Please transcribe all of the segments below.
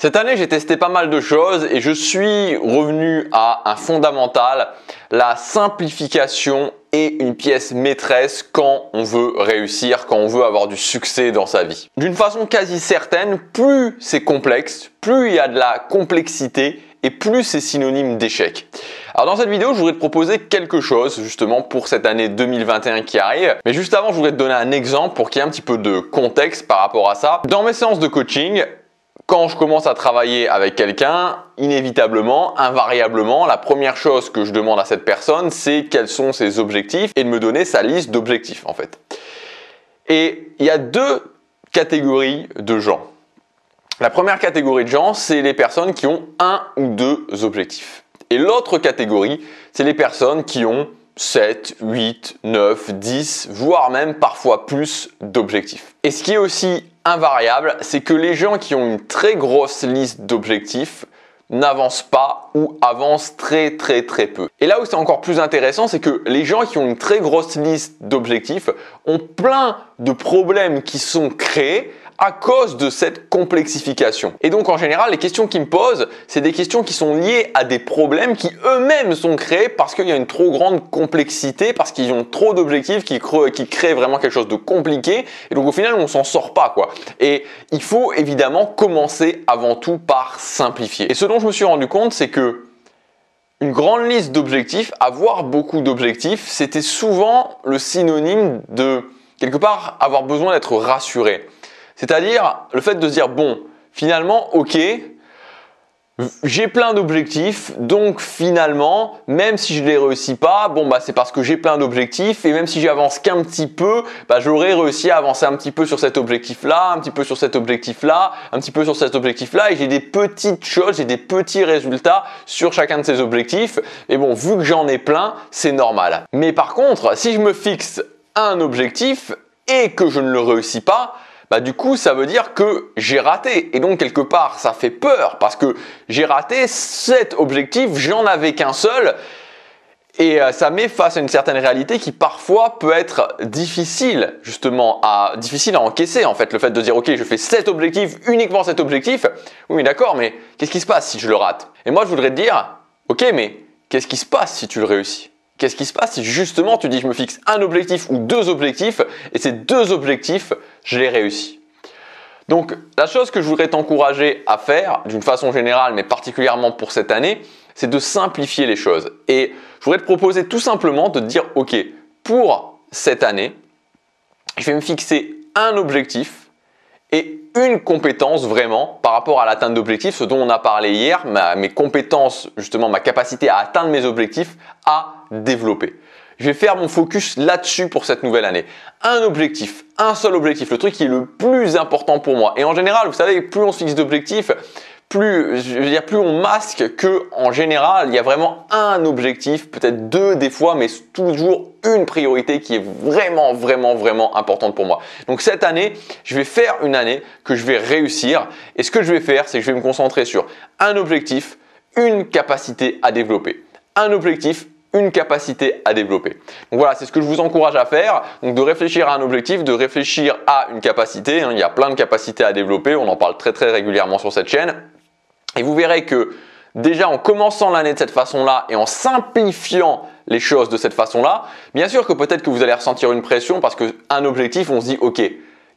Cette année, j'ai testé pas mal de choses et je suis revenu à un fondamental, la simplification est une pièce maîtresse quand on veut réussir, quand on veut avoir du succès dans sa vie. D'une façon quasi certaine, plus c'est complexe, plus il y a de la complexité et plus c'est synonyme d'échec. Alors dans cette vidéo, je voudrais te proposer quelque chose justement pour cette année 2021 qui arrive. Mais juste avant, je voudrais te donner un exemple pour qu'il y ait un petit peu de contexte par rapport à ça. Dans mes séances de coaching, quand je commence à travailler avec quelqu'un, inévitablement, invariablement, la première chose que je demande à cette personne, c'est quels sont ses objectifs et de me donner sa liste d'objectifs en fait. Et il y a deux catégories de gens. La première catégorie de gens, c'est les personnes qui ont un ou deux objectifs. Et l'autre catégorie, c'est les personnes qui ont 7, 8, 9, 10, voire même parfois plus d'objectifs. Et ce qui est aussi invariable, c'est que les gens qui ont une très grosse liste d'objectifs n'avancent pas ou avancent très peu. Et là où c'est encore plus intéressant, c'est que les gens qui ont une très grosse liste d'objectifs ont plein de problèmes qui sont créés à cause de cette complexification. Et donc en général, les questions qu'ils me posent, c'est des questions qui sont liées à des problèmes qui eux-mêmes sont créés parce qu'il y a une trop grande complexité, parce qu'ils ont trop d'objectifs qui créent vraiment quelque chose de compliqué. Et donc au final, on s'en sort pas quoi. Et il faut évidemment commencer avant tout par simplifier. Et ce dont je me suis rendu compte, c'est que une grande liste d'objectifs, avoir beaucoup d'objectifs, c'était souvent le synonyme de quelque part avoir besoin d'être rassuré. C'est-à-dire le fait de se dire, bon, finalement, ok, j'ai plein d'objectifs, donc finalement, même si je ne les réussis pas, bon, bah, c'est parce que j'ai plein d'objectifs et même si j'avance qu'un petit peu, bah, j'aurais réussi à avancer un petit peu sur cet objectif-là, un petit peu sur cet objectif-là, un petit peu sur cet objectif-là et j'ai des petites choses, j'ai des petits résultats sur chacun de ces objectifs. Mais bon, vu que j'en ai plein, c'est normal. Mais par contre, si je me fixe un objectif et que je ne le réussis pas, bah du coup ça veut dire que j'ai raté et donc quelque part ça fait peur parce que j'ai raté cet objectif, j'en avais qu'un seul et ça met face à une certaine réalité qui parfois peut être difficile justement difficile à encaisser en fait, le fait de dire ok je fais cet objectif, uniquement cet objectif, oui d'accord mais qu'est-ce qui se passe si je le rate? Et moi je voudrais te dire ok mais qu'est-ce qui se passe si tu le réussis? Qu'est-ce qui se passe si justement tu dis je me fixe un objectif ou deux objectifs et ces deux objectifs, je les réussis? Donc la chose que je voudrais t'encourager à faire d'une façon générale mais particulièrement pour cette année, c'est de simplifier les choses. Et je voudrais te proposer tout simplement de te dire ok, pour cette année, je vais me fixer un objectif et une compétence vraiment par rapport à l'atteinte d'objectifs, ce dont on a parlé hier, mes compétences, justement ma capacité à atteindre mes objectifs, à développer. Je vais faire mon focus là-dessus pour cette nouvelle année. Un objectif, un seul objectif, le truc qui est le plus important pour moi. Et en général, vous savez, plus on se fixe d'objectifs, plus on masque que en général, il y a vraiment un objectif, peut-être deux des fois, mais toujours une priorité qui est vraiment importante pour moi. Donc cette année, je vais faire une année que je vais réussir et ce que je vais faire, c'est que je vais me concentrer sur un objectif, une capacité à développer. Un objectif, une capacité à développer. Donc voilà, c'est ce que je vous encourage à faire. Donc de réfléchir à un objectif, de réfléchir à une capacité. Il y a plein de capacités à développer. On en parle très régulièrement sur cette chaîne. Et vous verrez que déjà en commençant l'année de cette façon-là et en simplifiant les choses de cette façon-là, bien sûr que peut-être que vous allez ressentir une pression parce qu'un objectif, on se dit ok,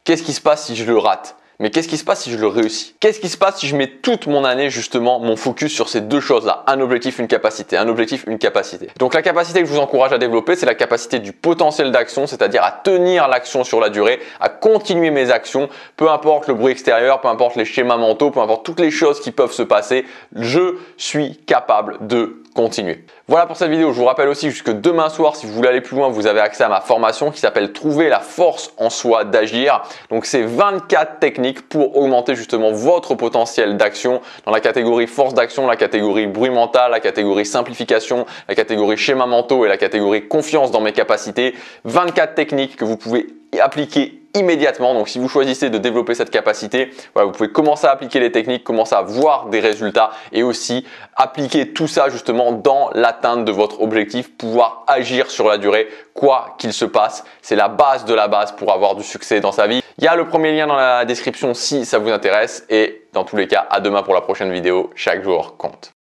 qu'est-ce qui se passe si je le rate? Mais qu'est-ce qui se passe si je le réussis? Qu'est-ce qui se passe si je mets toute mon année justement, mon focus sur ces deux choses-là? Un objectif, une capacité. Un objectif, une capacité. Donc la capacité que je vous encourage à développer, c'est la capacité du potentiel d'action, c'est-à-dire à tenir l'action sur la durée, à continuer mes actions, peu importe le bruit extérieur, peu importe les schémas mentaux, peu importe toutes les choses qui peuvent se passer, je suis capable de continuer. Voilà pour cette vidéo. Je vous rappelle aussi jusque demain soir, si vous voulez aller plus loin, vous avez accès à ma formation qui s'appelle Trouver la force en soi d'agir. Donc c'est 24 techniques pour augmenter justement votre potentiel d'action dans la catégorie force d'action, la catégorie bruit mental, la catégorie simplification, la catégorie schéma mentaux et la catégorie confiance dans mes capacités. 24 techniques que vous pouvez appliquer immédiatement. Donc si vous choisissez de développer cette capacité, voilà, vous pouvez commencer à appliquer les techniques, commencer à voir des résultats et aussi appliquer tout ça justement dans l'atteinte de votre objectif, pouvoir agir sur la durée, quoi qu'il se passe. C'est la base de la base pour avoir du succès dans sa vie. Il y a le premier lien dans la description si ça vous intéresse et dans tous les cas, à demain pour la prochaine vidéo. Chaque jour compte.